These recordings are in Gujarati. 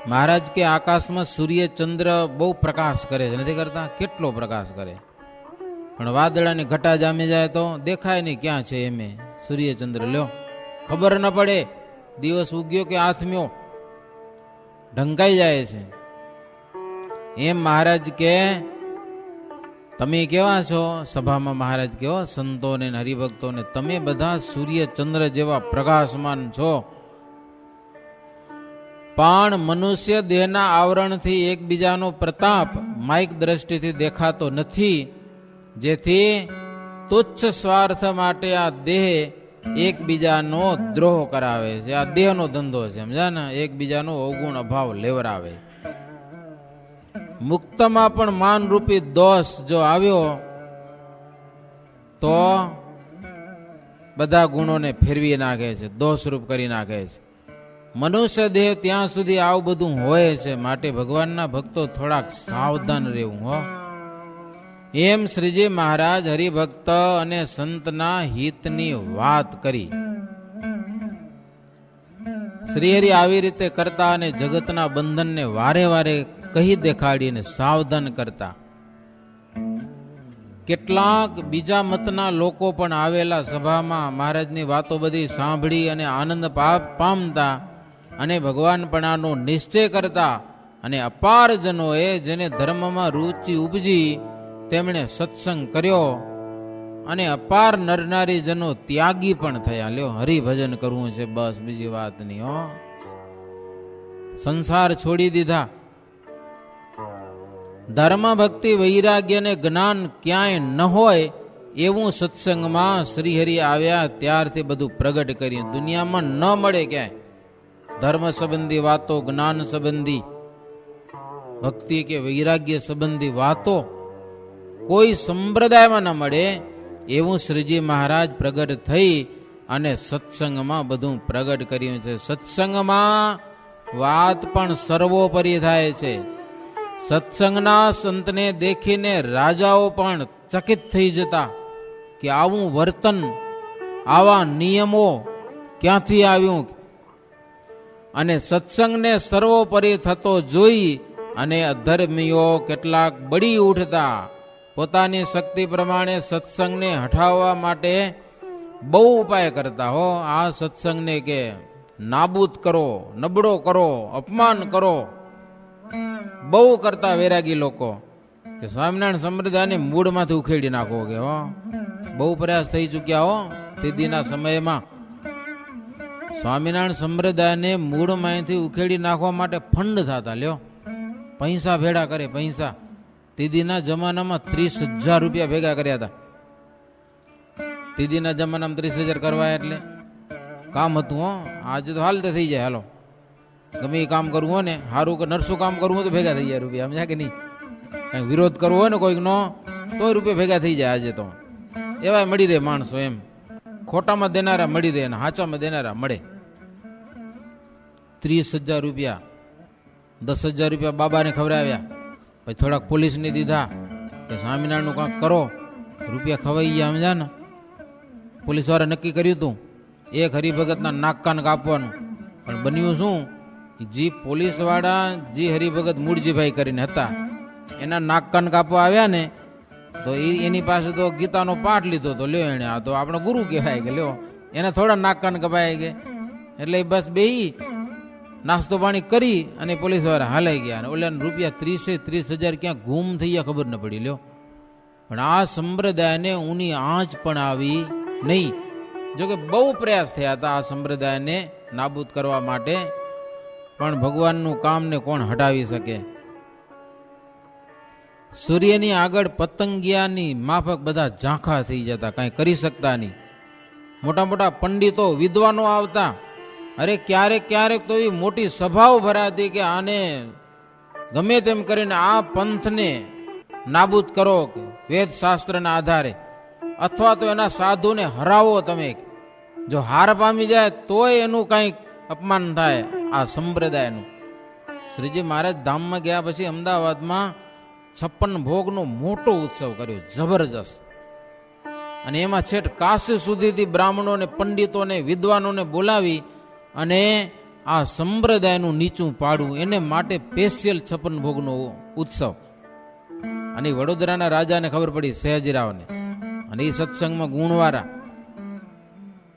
મહારાજ કે આકાશમાં સૂર્ય ચંદ્ર બહુ પ્રકાશ કરે છે, નથી કરતા? કેટલો પ્રકાશ કરે, પણ વાદળાની ઘટા જામી જાય તો દેખાય નહીં ક્યાં છે એમે સૂર્ય ચંદ્ર. લ્યો, ખબર ન પડે દિવસ ઉગ્યો કે આથમ્યો, ઢંકાઈ જાય છે. એમ મહારાજ કે તમે કેવા છો? સભામાં મહારાજ કેવો સંતોને હરિભક્તોને, તમે બધા સૂર્ય ચંદ્ર જેવા પ્રકાશમાન છો, પણ મનુષ્ય દેહના આવરણથી એકબીજાનો પ્રતાપ માઇક દ્રષ્ટિથી દેખાતો નથી, જેથી તુચ્છ સ્વાર્થ માટે આ દેહ એકબીજાનો દ્રોહ કરાવે છે. આ દેહનો ધંધો છે, સમજા ને? એકબીજાનો અવગુણ અભાવ લેવરાવે. મુક્તમાં પણ માનરૂપી દોષ જો આવ્યો તો બધા ગુણોને ફેરવી નાખે છે, દોષરૂપ કરી નાખે છે. મનુષ્ય દેહ ત્યાં સુધી આવું બધું હોય છે, માટે ભગવાનના ભક્તો થોડાક સાવધાન રહેવું હો. એમ શ્રીજી મહારાજ હરિભક્ત અને સંતના હિતની વાત કરી. શ્રીહરિ આવી રીતે કરતા અને જગતના બંધનને વારે વારે કહી દેખાડીને સાવધાન કરતા. કેટલાક બીજા મતના લોકો પણ આવેલા સભામાં મહારાજની વાતો બધી સાંભળી અને આનંદ પામતા અને ભગવાનપણાનો નિશ્ચય કરતા. અને અપાર જનોએ જેને ધર્મમાં રુચિ ઉપજી તેમણે સત્સંગ કર્યો અને અપાર નરનારી જનો ત્યાગી પણ થયા. લ્યો, હરિભજન કરવું છે બસ, બીજી વાત નહીં હો. સંસાર છોડી દીધા. ધર્મ ભક્તિ વૈરાગ્ય ને જ્ઞાન ક્યાંય ન હોય એવું સત્સંગમાં શ્રીહરિ આવ્યા ત્યારથી બધું પ્રગટ કર્યું. દુનિયામાં ન મળે ક્યાંય ધર્મ સંબંધી વાતો, જ્ઞાન સંબંધી ભક્તિ કે વૈરાગ્ય સંબંધી વાતો કોઈ સંપ્રદાયમાં ન મળે એવું શ્રીજી મહારાજ પ્રગટ થઈ અને સત્સંગમાં બધું પ્રગટ કર્યું છે. સત્સંગમાં વાત પણ સર્વોપરી થાય છે. સત્સંગના સંતને દેખીને રાજાઓ પણ ચકિત થઈ જતા કે આવું વર્તન, આવા નિયમો ક્યાંથી આવ્યું. અને સત્સંગને સર્વોપરી થતો જોઈ અને અધર્મીઓ કેટલાક બળી ઉઠતા. પોતાની શક્તિ પ્રમાણે સત્સંગને હટાવવા માટે બહુ ઉપાય કરતા હો. આ સત્સંગને કે નાબૂદ કરો, નબળો કરો, અપમાન કરો, બહુ કરતા વૈરાગી લોકો કે સ્વામિનારાયણ સંપ્રદાયને મૂળમાંથી ઉખેડી નાખો કે હો. બહુ પ્રયાસ થઈ ચૂક્યા હો. તિથિના સમયમાં સ્વામિનારાયણ સંપ્રદાયને મૂળમાંથી ઉખેડી નાખવા માટે ફંડ થતા. લ્યો, પૈસા ભેડા કરે, પૈસા. તિથિના જમાનામાં 30,000 રૂપિયા ભેગા કર્યા હતા. તિથિના જમાનામાં 30,000 કરવા એટલે કામ હતું હો. આજે તો હાલતે થઈ જાય. હાલો, ગમે એ કામ કરવું હોય ને, સારું કે નરસું કામ કરવું હોય તો ભેગા થઈ જાય રૂપિયા, સમજ્યા કે નહીં? કઈ વિરોધ કરવો હોય ને કોઈકનો તોય રૂપિયા ભેગા થઈ જાય. આજે તો એવા મળી રહે માણસો, એમ ખોટામાં દેનારા મળી રહે ને હાચામાં દેનારા મળે. 30,000 રૂપિયા, 10,000 રૂપિયા બાબાને ખવડાવ્યા, પછી થોડાક પોલીસને દીધા કે સ્વામિનારાયણનું કાંક કરો, રૂપિયા ખવાઈ ગયા, સમજ્યા ને? પોલીસ વાળા નક્કી કર્યું હતું એક હરિભગતના નાક કાન કાપવાનું, પણ બન્યું શું? જે પોલીસ વાળા જે હરિભગત મૂળજીભાઈ કરીને હતા એના નાક કાન કાપવા આવ્યા ને, તો એની પાસે તો ગીતાનો પાઠ લીધો તો. લ્યો, એને આ તો આપણો ગુરુ કહેવાય કે લ્યો, એને થોડા નાક કાન કપાય કે. એટલે બસ બેહી નાસ્તો પાણી કરી અને પોલીસ વાળા હાલાઈ ગયા. ઓલા રૂપિયા 30,000 ક્યાં ગુમ થઈ ગયા ખબર ન પડી. લ્યો, પણ આ સંપ્રદાયને ઊની આંચ પણ આવી નહીં. જોકે બહુ પ્રયાસ થયા હતા આ સંપ્રદાયને નાબૂદ કરવા માટે, પણ ભગવાનનું કામને કોણ હટાવી શકે? સૂર્યની આગળ પતંગિયાની માફક બધા ઝાંખા થઈ જતા, કાંઈ કરી શકતા નહીં. મોટા મોટા પંડિતો, વિદ્વાનો આવતા. અરે ક્યારેક ક્યારેક તો એવી મોટી સભાઓ ભરાતી કે આને ગમે તેમ કરીને આ પંથને નાબૂદ કરો વેદ શાસ્ત્રના આધારે, અથવા તો એના સાધુને હરાવો તમે. જો હાર પામી જાય તોય એનું કંઈક અપમાન થાય આ સંપ્રદાયનું. શ્રીજી મહારાજ ધામમાં ગયા પછી અમદાવાદમાં 56 ભોગનો મોટો ઉત્સવ કર્યો, જબરજસ્ત. અને એમાં છેટ કાશી સુધીથી બ્રાહ્મણોને, પંડિતોને, વિદ્વાનોને બોલાવી અને આ સંપ્રદાયનું નીચું પાડવું, એને માટે સ્પેશિયલ 56 ભોગનો ઉત્સવ. અને વડોદરાના રાજાને ખબર પડી, સયાજીરાવને, અને એ સત્સંગમાં ગુણવાળા,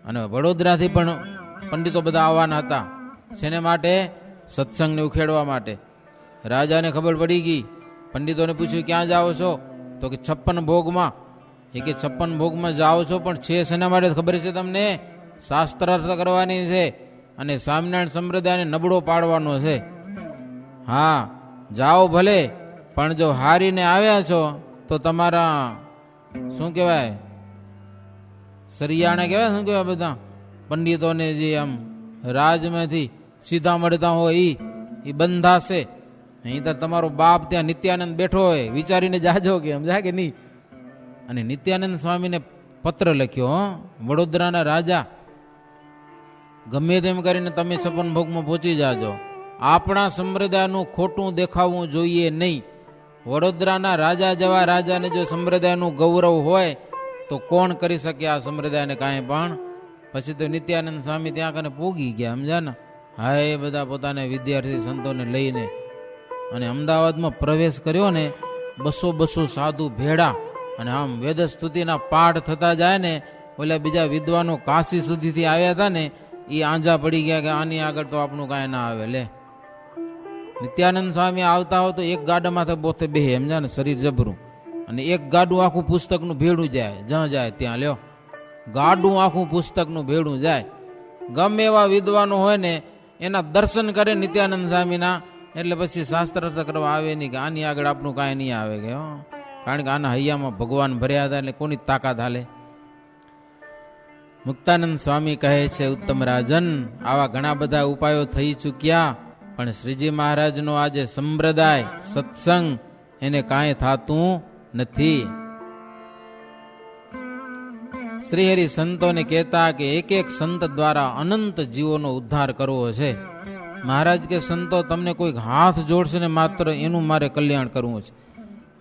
અને વડોદરાથી પણ પંડિતો બધા આવવાના હતા. શેને માટે? સત્સંગને ઉખેડવા માટે. રાજાને ખબર પડી ગઈ. પંડિતોને પૂછ્યું, ક્યાં જાઓ છો? તો કે 56 ભોગમાં. એ કે 56 ભોગમાં જાઓ છો, પણ છે શેના માટે ખબર છે તમને? શાસ્ત્રાર્થ કરવાની છે અને સ્વામિનારાયણ સંપ્રદાયને નબળો પાડવાનો છે. હા, જાઓ ભલે, પણ જો હારીને આવ્યા છો તો તમારા શું કહેવાય, સરિયાણા કહેવાય, શું કહેવાય, બધા પંડિતોને જે આમ રાજમાંથી સીધા મળતા હોય એ બંધાશે. અહીં તો તમારો બાપ ત્યાં નિત્યાનંદ બેઠો હોય, વિચારીને જાજો કે સમજા કે નહીં. અને નિત્યાનંદ સ્વામીને પત્ર લખ્યો, વડોદરાના રાજા, ગમે તેમ કરીને તમે 56 ભોગમાં પહોંચી જાજો. આપણા સંપ્રદાયનું ખોટું દેખાવું જોઈએ નહીં. વડોદરાના રાજા જેવા રાજાને જો સંપ્રદાયનું ગૌરવ હોય તો કોણ કરી શકે આ સંપ્રદાયને કાંઈ પણ. પછી તો નિત્યાનંદ સ્વામી ત્યાં કને પોગી ગયા, સમજા ને. હા, એ બધા પોતાના વિદ્યાર્થી સંતોને લઈને અને અમદાવાદમાં પ્રવેશ કર્યો ને. 200 સાધુ ભેડા, અને આમ વેદ સ્તુતિના પાઠ થતા જાય ને. ઓલા બીજા વિદ્વાનો કાશી સુધીથી આવ્યા હતા ને, એ આંજા પડી ગયા કે આની આગળ તો આપણું કાંઈ ના આવે. લે, નિત્યાનંદ સ્વામી આવતા હોય તો એક ગાડામાં બોથે બે, સમજા ને, શરીર જબરું. અને એક ગાડું આખું પુસ્તકનું ભેડું જાય, જ્યાં જાય ત્યાં. લ્યો, ગાડું આખું પુસ્તકનું ભેડું જાય. ગમે એવા વિદ્વાનો હોય ને એના દર્શન કરે નિત્યાનંદ સ્વામીના, એટલે પછી શાસ્ત્રાર્થ કરવા આવે નહીં કે આની આગળ આપણું કાંઈ નહીં આવે કે. કારણ કે આના હૈયામાં ભગવાન ભર્યા હતા, એટલે કોની તાકાત હાલે. મુક્તાનંદ સ્વામી કહે છે, ઉત્તમ રાજન, આવા ઘણા બધા ઉપાયો થઈ ચૂક્યા, પણ શ્રીજી મહારાજનો આજે સંપ્રદાય સત્સંગ એને કાંઈ થાતું નથી. શ્રીહરિ સંતોને કહેતા કે એક એક સંત દ્વારા અનંત જીવોનો ઉદ્ધાર કરવો છે. મહારાજ કે, સંતો તમને કોઈક હાથ જોડશે ને માત્ર એનું મારે કલ્યાણ કરવું છે.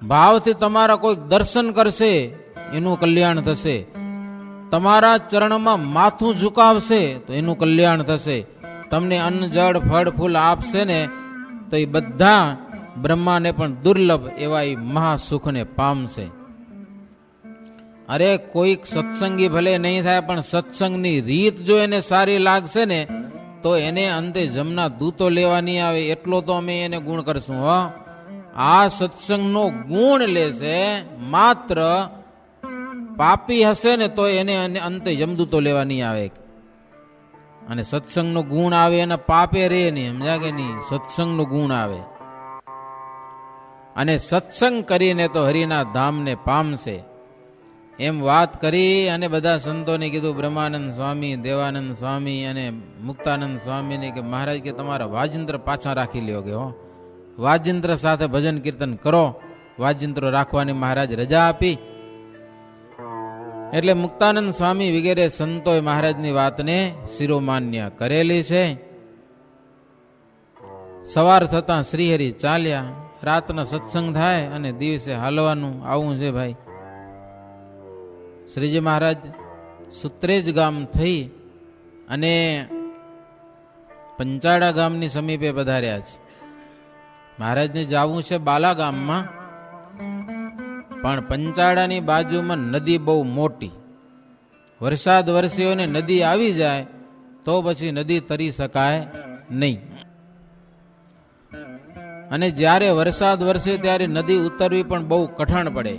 ભાવથી તમારા કોઈક દર્શન કરશે એનું કલ્યાણ થશે. તમારા ચરણમાં માથું ઝુકાવશે તો એનું કલ્યાણ થશે. તમને અન્ન જળ ફળ ફૂલ આપશે ને તો એ બધા બ્રહ્માને પણ દુર્લભ એવા એ મહાસુખને પામશે. અરે, કોઈક સત્સંગી ભલે નહીં થાય, પણ સત્સંગની રીત જો એને સારી લાગશે ને તો એને અંતે જમના દૂતો લેવા નહીં આવે. એટલો તો અમે એને ગુણ કરશું. હો, આ સત્સંગનો ગુણ લેશે. માત્ર પાપી હશે ને તો એને અંતે જમદૂતો લેવા નહીં આવે. અને સત્સંગનો ગુણ આવે એના પાપે રે નહીં, સમજા કે નહીં. સત્સંગનો ગુણ આવે અને સત્સંગ કરીને તો હરિના ધામને પામશે. એમ વાત કરી અને બધા સંતોને કીધું, બ્રહ્માનંદ સ્વામી, દેવાનંદ સ્વામી અને મુક્તાનંદ સ્વામીને કે મહારાજ કે તમારા વાજિંત્ર પાછા રાખી લ્યો કે. હો, વાજિંત્ર સાથે ભજન કીર્તન કરો. વાજિંત્રો રાખવાની મહારાજ રજા આપી. એટલે મુક્તાનંદ સ્વામી વગેરે સંતોએ મહારાજની વાતને શિરોમાન્ય કરેલી છે. સવાર થતા શ્રીહરિ ચાલ્યા. રાતનો સત્સંગ થાય અને દિવસે હાલવાનું આવું છે ભાઈ. શ્રીજી મહારાજ સુત્રેજ ગામ થઈ અને પંચાળા ગામની સમીપે પધાર્યા છે. મહારાજને જવું છે બાલા ગામમાં, પણ પંચાળાની બાજુમાં નદી બહુ મોટી. વરસાદ વરસ્યો ને નદી આવી જાય તો પછી નદી તરી શકાય નહીં. અને જ્યારે વરસાદ વરસે ત્યારે નદી ઉતરવી પણ બહુ કઠણ પડે,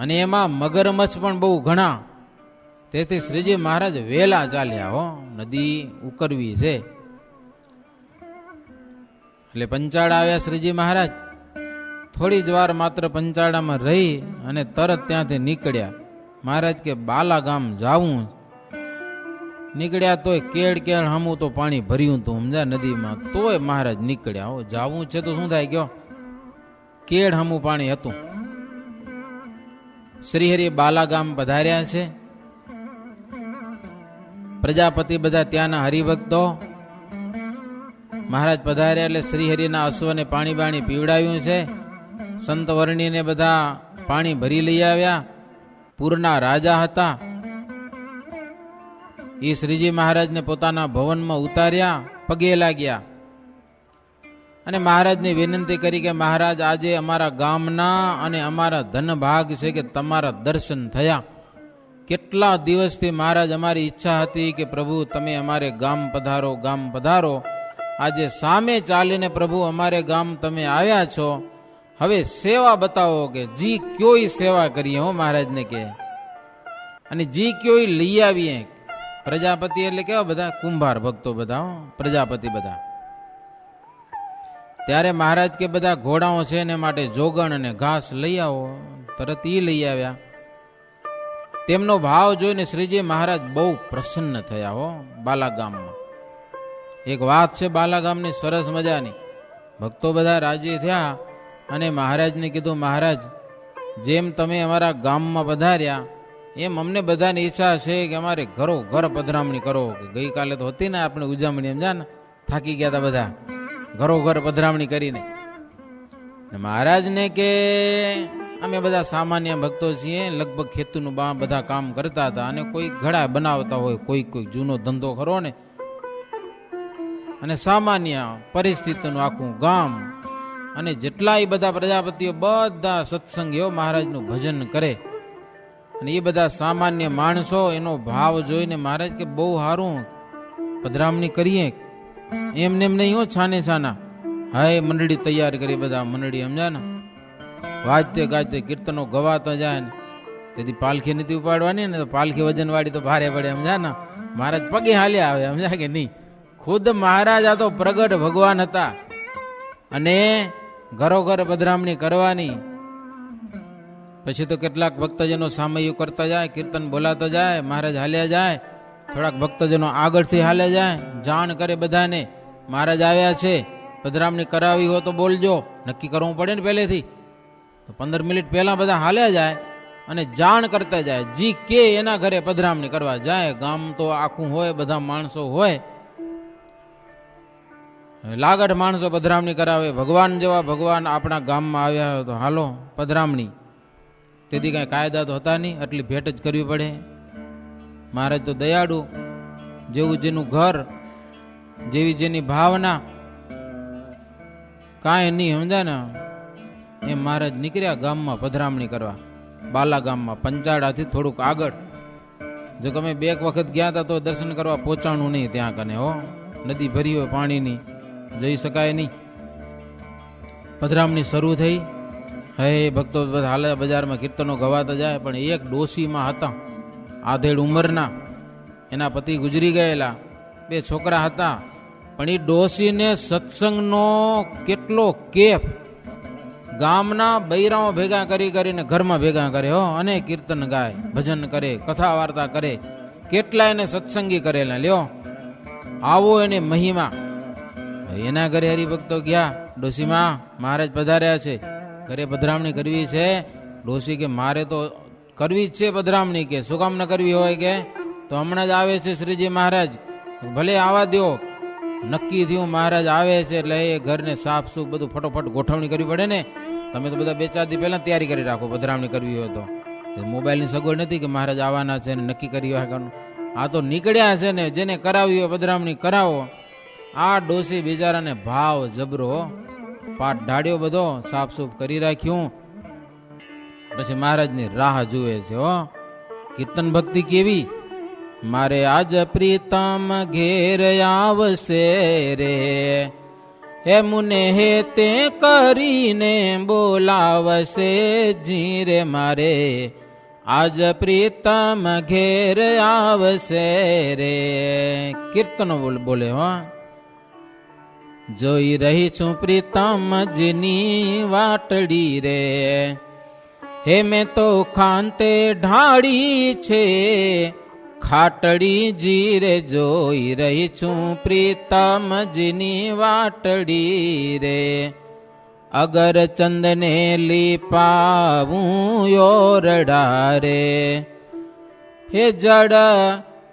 અને એમાં મગરમચ્છ પણ બહુ ઘણા. તેથી શ્રીજી મહારાજ વેલા ચાલ્યા. હો, નદી ઉકરવી છે. એટલે પંચાળા આવ્યા શ્રીજી મહારાજ. થોડી જ વાર માત્ર પંચાળામાં રહી અને તરત ત્યાંથી નીકળ્યા. મહારાજ કે બાલા ગામ જાવું. નીકળ્યા તોય કેળ હમું તો પાણી ભર્યું હતું, સમજા, નદીમાં. તોય મહારાજ નીકળ્યા. હો, જાવું છે તો શું થાય ગયો, કેળ હમું પાણી હતું. શ્રીહરિ બાલા ગામ પધાર્યા છે. પ્રજાપતિ બધા ત્યાંના હરિભક્તો. મહારાજ પધાર્યા એટલે શ્રીહરિના અશ્વને પાણી બાણી પીવડાવ્યું છે. સંત વર્ણીને બધા પાણી ભરી લઈ આવ્યા. પૂરના રાજા હતા. એ શ્રીજી મહારાજને પોતાના ભવનમાં ઉતાર્યા. પગે લાગ્યા અને મહારાજને વિનંતી કરી કે મહારાજ, આજે અમારા ગામના અને અમારા ધનભાગ છે કે તમારા દર્શન થયા. કેટલા દિવસથી મહારાજ અમારી ઈચ્છા હતી કે પ્રભુ તમે અમારે ગામ પધારો, ગામ પધારો. આજે સામે ચાલીને પ્રભુ અમારે ગામ તમે આવ્યા છો. હવે સેવા બતાવો કે જી ક્યોય સેવા કરીએ. હો મહારાજને કે અને જી ક્યોય લઈ આવીએ. પ્રજાપતિ એટલે કેવા બધા કુંભાર ભક્તો બધા, પ્રજાપતિ બધા. ત્યારે મહારાજ કે બધા ઘોડાઓ છે ને માટે જોગણ અને ઘાસ લઈ આવો. તરત એ લઈ આવ્યા. તેમનો ભાવ જોઈને શ્રીજી મહારાજ બહુ પ્રસન્ન થયા. હો બાલાગામમાં એક વાત છે બાલાગામની સરસ મજાની. ભક્તો બધા રાજી થયા અને મહારાજને કીધું, મહારાજ જેમ તમે અમારા ગામમાં પધાર્યા એમ અમને બધાની ઈચ્છા છે કે અમારે ઘરો ઘર પધરામણી કરો. કે ગઈકાલે તો હતી ને આપણે ઉજવણી, સમજા ને, થાકી ગયા હતા બધા ઘરો ઘર પધરામણી કરીને. મહારાજને કે અમે બધા સામાન્ય ભક્તો છીએ, લગભગ ખેતીનું બધા કામ કરતા હતા અને કોઈ ઘડા બનાવતા હોય, કોઈ જૂનો ધંધો ખરો ને, અને સામાન્ય પરિસ્થિતિનું આખું ગામ અને જેટલાય બધા પ્રજાપતિઓ બધા સત્સંગીઓ મહારાજનું ભજન કરે. અને એ બધા સામાન્ય માણસો એનો ભાવ જોઈને મહારાજ કે બહુ સારું પધરામણી કરીએ. એમને એમ નહીં હો, છાને છાના. હાય મંડળી તૈયાર કરી, બધા મંડળી, સમજા ને, વાજતે ગાજતે કીર્તનો ગવાતા જાય ને. તેથી પાલખી નથી ઉપાડવાની ને, તો પાલખી વજન વાળી તો ભારે પડે, સમજા ને. મહારાજ પગે હાલ્યા આવે, સમજા કે નહીં. ખુદ મહારાજ આ તો પ્રગટ ભગવાન હતા અને ઘરો ઘર પધરામણી કરવાની. પછી તો કેટલાક ભક્તજનો સામયિક કરતા જાય, કીર્તન બોલાતા જાય, મહારાજ હાલ્યા જાય. થોડાક ભક્તજનો આગળથી હાલ્યા જાય, જાણ કરે બધાને મહારાજ આવ્યા છે, પધરામણી કરાવી હોય તો બોલજો. નક્કી કરવું પડે ને પહેલેથી. તો 15 મિનિટ પહેલા બધા હાલ્યા જાય અને જાણ કરતા જાય. જી કે એના ઘરે પધરામણી કરવા જાય. ગામ તો આખું હોય, બધા માણસો હોય, લાગડ માણસો પધરામણી કરાવે. ભગવાન જેવા ભગવાન આપણા ગામમાં આવ્યા હોય તો હાલો પધરામણી. તેથી કાંઈ કાયદા તો હતા નહીં, આટલી ભેટ જ કરવી પડે. મહારાજ તો દયાળુ, જેવું જેનું ઘર, જેવી જેની ભાવના, કાંઈ નહીં, સમજા ને. એમ મહારાજ નીકળ્યા ગામમાં પધરામણી કરવા. બાલા ગામમાં પંચાળાથી થોડુંક આગળ. જો તમે 2 વખત ગયા હતા તો દર્શન કરવા પહોંચાણું નહીં ત્યાં કને. હો નદી ભરી હોય પાણીની, જઈ શકાય નહીં. પધરામણી શરૂ થઈ. હે ભક્તો હાલે બજારમાં કીર્તનો ગવાતા જાય. પણ એક ડોશીમાં હતા, આધેડ ઉંમરના. એના પતિ ગુજરી ગયેલા, 2 છોકરા હતા. પણ એ ડોશીને સત્સંગનો કેટલો કેફ. ગામના બૈરાઓ ભેગા કરીને ઘરમાં ભેગા કરે. હો અને કીર્તન ગાય, ભજન કરે, કથા વાર્તા કરે. કેટલા એને સત્સંગી કરેલા. લ્યો આવો એને મહિમા. એના ઘરે હરિભક્તો ગયા. ડોશીમાં મહારાજ પધાર્યા છે, ઘરે પધરામણી કરવી છે. ડોશી કે મારે તો કરવી જ છે પધરામણી. કે શું કામ ન કરવી હોય? કે તો હમણાં જ આવે છે શ્રીજી મહારાજ, ભલે આવા દો. નક્કી થયું મહારાજ આવે છે એટલે એ ઘરને સાફ સૂફ બધું ફટોફટ ગોઠવણી કરવી પડે ને. તમે તો બધા 2-4 દી પહેલા તૈયારી કરી રાખો પધરામણી કરવી હોય તો. મોબાઈલની સગવડ નથી કે મહારાજ આવવાના છે ને નક્કી કરી રાખવાનું. આ તો નીકળ્યા છે ને, જેને કરાવી હોય પધરામણી કરાવો. આ ડોશી બિચારાને ભાવ જબરો, પાટ ઢાળ્યો બધો, સાફ સૂફ કરી રાખ્યું. પછી મહારાજની રાહ જુએ છે. હો કીર્તન ભક્તિ કેવી. મારે આજ પ્રીતમ ઘેર આવશે રે, હે મુને હે તે કરીને બોલાવશે જીરે. મારે આજ પ્રીતમ ઘેર આવશે રે. કીર્તનો બોલે. હો જોઈ રહી છું પ્રીતમજીની વાટડી રે, હે મેં તો ખાંતે ઢાળી છે ખાટડી જીરે. જોઈ રહી છું પ્રીતમજીની વાટડી રે, અગર ચંદને લીપાવું યોરડા રે, હે જડ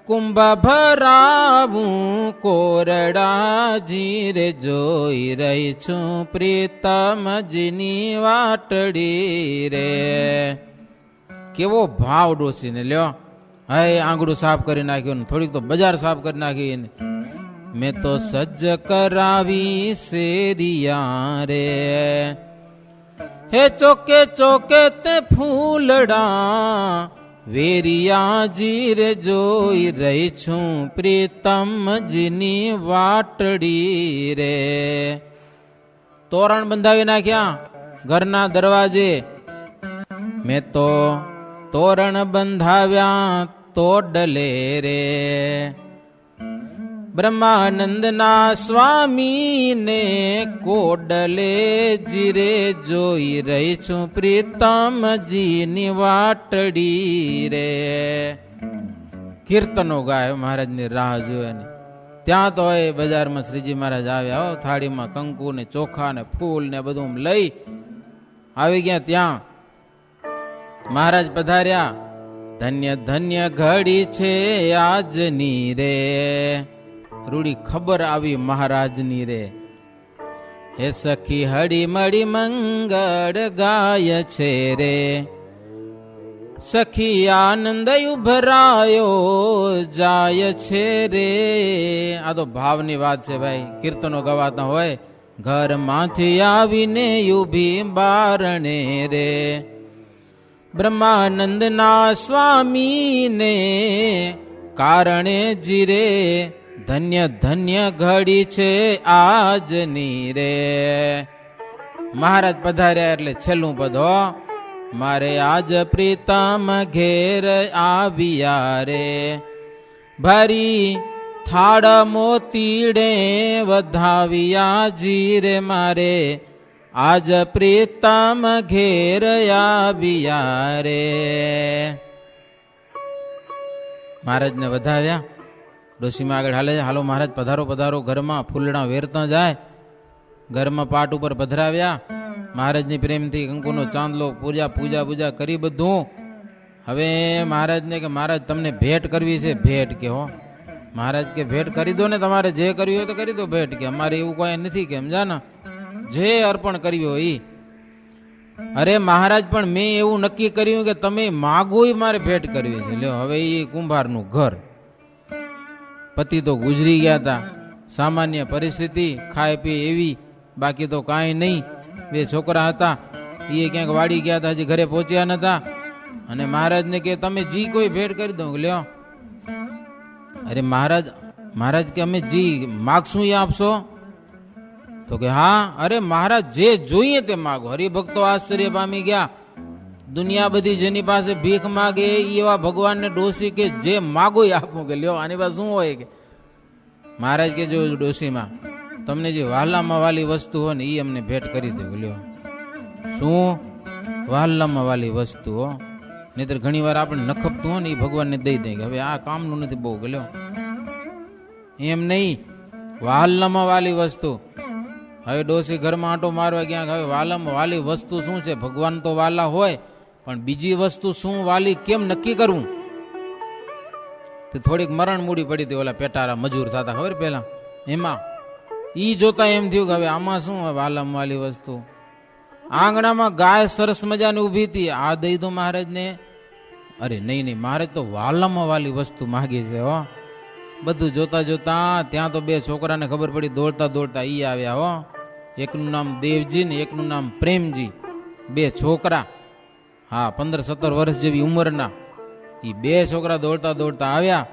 કુંભ ભરાવું કોરડા જીરે. જોઈ રહી છું પ્રીતમજીની વાટડી રે. કેવો ભાવ ડોસીને. લ્યો હાય આંગળું સાફ કરી નાખ્યું, થોડીક તો બજાર સાફ કરી નાખી. મેં તો સજ્જ કરાવી શેરિયા રે. હે ચોકે ચોકે તે ફૂલડા વેરિયાજી રે જોઈ રહી છું પ્રીતમજીની વાટડી રે. તોરણ બંધાવી નાખ્યા ઘરના દરવાજે, મેં તો તોરણ બંધાવ્યા તોડલે રે. બ્રહ્માનંદના સ્વામીને કોડલે જીરે જોઈ રહી છું પ્રીતમજીની વાટડી રે. કીર્તનો ગાય મહારાજની રાહ જોવે ને ત્યાં તો એ બજારમાં શ્રીજી મહારાજ આવ્યા હો, થાળીમાં કંકુ ને ચોખા ને ફૂલ ને બધું લઈ આવી ગયા. ત્યાં મહારાજ પધાર્યા. ધન્ય ધન્ય ઘડી છે આજની રે. રૂડી ખબર આવી મહારાજની રે. હે સખી હળી મળી મંગળ ગાય છે રે. સખી આનંદ ઉભરાયો જાય છે રે. આ તો ભાવની વાત છે ભાઈ. કીર્તનો ગવાતા હોય ઘરમાંથી આવીને ઉભી બારણે રે. બ્રહ્માનંદના સ્વામીને કારણે જીરે ધન્ય ધન્ય ઘડી છે આજની રે. મહારાજ પધાર્યા એટલે છેલ્લું પદ હો. મારે આજ પ્રીતમ ઘેર આવ્યા રે. ભારી થાળ મોતીડે વધાવ્યા જીરે મારે આજ પ્રીતમ ઘેર આવ્યા રે. મહારાજને વધાવ્યા. ડોશીમાં આગળ હાલે, હાલો મહારાજ પધારો પધારો. ઘરમાં ફૂલડા વેરતા જાય. ઘરમાં પાટ ઉપર પધરાવ્યા. મહારાજની પ્રેમથી કંકુનો ચાંદલો પૂજા પૂજા પૂજા કરી બધું. હવે મહારાજને કે મહારાજ તમને ભેટ કરવી છે. ભેટ કે હો. મહારાજ કે ભેટ કરી દો ને, તમારે જે કર્યું હોય તો કરી દો ભેટ કે. અમારે એવું કોઈ નથી કે સમજા ને, જે અર્પણ કર્યું હોય ઈ. અરે મહારાજ પણ મેં એવું નક્કી કર્યું કે તમે માગો મારે ભેટ કરવી છે. લ્યો હવે એ કુંભારનું ઘર. પતિ તો ગુજરી ગયા હતા. સામાન્ય પરિસ્થિતિ, ખાય પી એવી, બાકી તો કાંઈ નહીં. બે છોકરા હતા, એ ક્યાંક વાડી ગયા હતા, હજી ઘરે પહોંચ્યા નતા. અને મહારાજને કે તમે જી કોઈ ભેટ કરી દો. લ્યો. અરે મહારાજ કે અમે જી માગશું એ આપશો? તો કે હા. અરે મહારાજ જે જોઈએ તે માગો. હરિભક્તો આશ્ચર્ય પામી ગયા. દુનિયા બધી જેની પાસે ભીખ માગે એવા ભગવાનને ડોસી કે જે માગો એ આપું. કે લ્યો આની પાસે શું હોય કે. મહારાજ કે જો ડોસીમાં તમને જે વાલામાં વાલી વસ્તુ હોય ને એ અમને ભેટ કરી દો. લ્યો શું વાલામાં વાલી વસ્તુ હો. નહીતર ઘણી વાર આપણે નખપતું હોય ને એ ભગવાનને દઈ દે કે હવે આ કામનું નથી બહુ. કે લ્યો એમ નહીં, વાલામાં વાલી વસ્તુ. હવે ડોસી ઘરમાં આંટો મારવા ગયા. હવે વાલામાં વાલી વસ્તુ શું છે? ભગવાન તો વાલા હોય, પણ બીજી વસ્તુ શું વાલી કેમ નક્કી કરવું? તે થોડીક મરણ મૂડી પડી હતી. ઓલા પેટારા મજૂર થતા ખબર પેલા, એમાં ઈ જોતા એમ થયું કે હવે આમાં શું વાલામાં વાલી વસ્તુ. આંગણામાં ગાય સરસ મજાની ઊભી હતી. આ દઈ દો મહારાજને. અરે નહીં નહીં, મહારાજ તો વાલામાં વાલી વસ્તુ માગી છે હો. બધું જોતા જોતા ત્યાં તો બે છોકરાને ખબર પડી. દોડતા દોડતા ઈ આવ્યા હો. એકનું નામ દેવજી ને એકનું નામ પ્રેમજી. બે છોકરા, હા 15-17 વર્ષ જેવી ઉંમરના. એ બે છોકરા દોડતા દોડતા આવ્યા.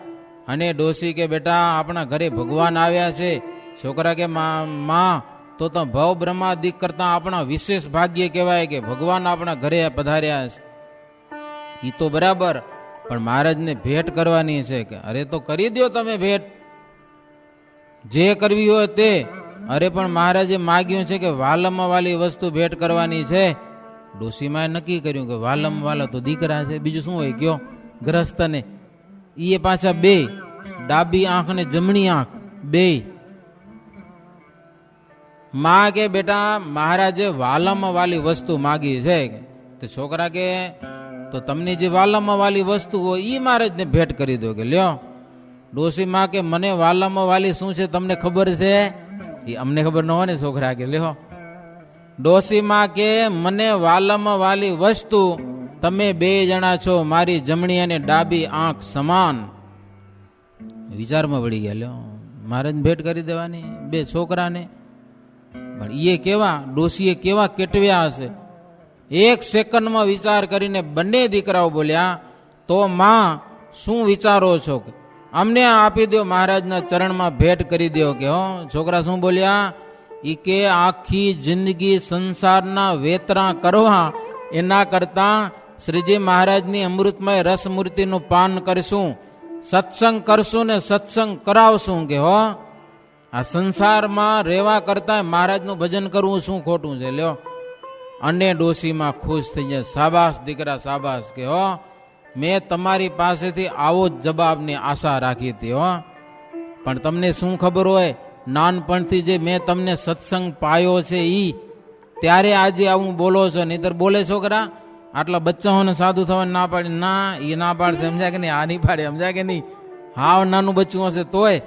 અને ડોસી કે બેટા આપણા ઘરે ભગવાન આવ્યા છે. છોકરા કે માં તો ભવ બ્રહ્માદિક કરતા આપણા વિશેષ ભાગ્ય કહેવાય કે ભગવાન આપણા ઘરે પધાર્યા છે. એ તો બરાબર, પણ મહારાજને ભેટ કરવાની છે. કે અરે તો કરી દો તમે ભેટ, જે કરવી હોય તે. અરે પણ મહારાજે માગ્યું છે કે વાલમમાં વાલી વસ્તુ ભેટ કરવાની છે. ડોશીમાએ નક્કી કર્યું કે વાલમ વાલા તો દીકરા છે, બીજું શું હોય કયો ગ્રસ્તને. એ પાછા બે, ડાબી આંખ ને જમણી આંખ બે. માં કે બેટા મહારાજે વાલમમાં વાલી વસ્તુ માગી છે. તો છોકરા કે તો તમને જે વાલમમાં વાલી વસ્તુ હોય એ મહારાજને ભેટ કરી દો. કે લ્યો. ડોશી માં કે મને વાલમમાં વાલી શું છે તમને ખબર છે? એ અમને ખબર ન હોય ને છોકરા કે લ્યો. ડોશી માં કે મને વાલમમાં વાલી વસ્તુ તમે બે જણા છો, મારી જમણી અને ડાબી આંખ સમાન. વિચારમાં પડી ગયા. લ્યો મહારાજ ભેટ કરી દેવાની બે છોકરાને. પણ એ કેવા ડોશીએ કેવા કેટવ્યા હશે. એક સેકન્ડમાં વિચાર કરીને બંને દીકરાઓ બોલ્યા, તો માં શું વિચારો છો? અમને આપી દો, મહારાજના ચરણમાં ભેટ કરી દો. કે હો છોકરા શું બોલ્યા? ઈ કે આખી જિંદગી સંસારના વેતરા કરવા એના કરતા શ્રીજી મહારાજની અમૃતમય રસમૂર્તિનું પાન કરશું, સત્સંગ કરશું ને સત્સંગ કરાવશું. કે હો આ સંસારમાં રહેવા કરતા મહારાજનું ભજન કરવું શું ખોટું છે? લ્યો. અને ડોશીમાં ખુશ થઈ જાય. શાબાશ દીકરા શાબાશ. કે હો મેં તમારી પાસેથી આવો જ જવાબની આશા રાખી હતી. હો પણ તમને શું ખબર હોય, નાનપણથી જે મેં તમને સત્સંગ પાયો છે ઈ ત્યારે આજે આવું બોલો છો. નહીતર બોલે છોકરા આટલા બચ્ચાઓને સાધુ થવાની ના પાડી? ના, એ ના પાડશે. સમજાય કે નહીં? આ નહીં પાડે. સમજાય કે નહીં? હાવ નાનું બચ્ચું હશે તોય.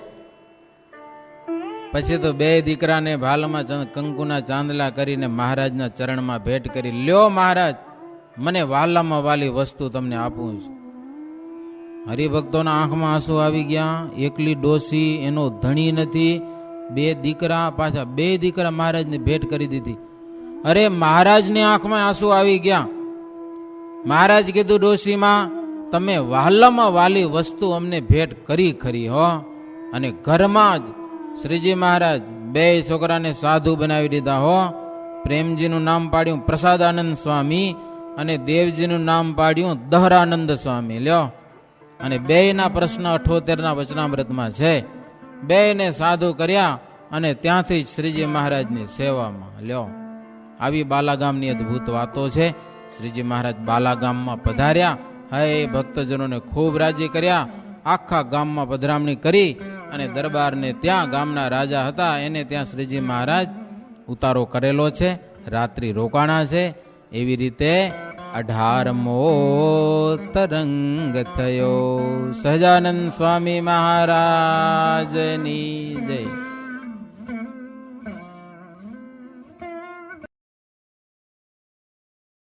પછી તો બે દીકરાને ભાલમાં કંકુના ચાંદલા કરીને મહારાજના ચરણમાં ભેટ કરી. લ્યો મહારાજ, મને વાલામાં વાલી વસ્તુ તમને આપું છું. હરિભક્તોના આંખમાં આંસુ આવી ગયા. એકલી ડોશી, એનો ધણી નથી, બે દીકરા, પાછા બે દીકરા મહારાજને ભેટ કરી દીધી. અરે મહારાજની આંખમાં આંસુ આવી ગયા. મહારાજ કીધું, ડોશીમાં તમે વાલામાં વાલી વસ્તુ અમને ભેટ કરી ખરી. હો અને ઘરમાં જ શ્રીજી મહારાજ બે છોકરાને સાધુ બનાવી દીધા. હો પ્રેમજીનું નામ પાડ્યું પ્રસાદાનંદ સ્વામી અને દેવજીનું નામ પાડ્યું દહરાનંદ સ્વામી. લ્યો. અને બેયના પ્રશ્ન 78ના વચનામૃતમાં છે. બેયને સાધુ કર્યા અને ત્યાંથી જ શ્રીજી મહારાજની સેવામાં. લ્યો. આવી બાલાગામની અદભુત વાતો છે. શ્રીજી મહારાજ બાલાગામમાં પધાર્યા. હે ભક્તજનોને ખૂબ રાજી કર્યા. આખા ગામમાં પધરામણી કરી અને દરબારને ત્યાં, ગામના રાજા હતા એને ત્યાં શ્રીજી મહારાજ ઉતારો કરેલો છે, રાત્રિ રોકાણા છે. એવી રીતે 18મો તરંગ થયો. સહજાનંદ સ્વામી મહારાજની જય.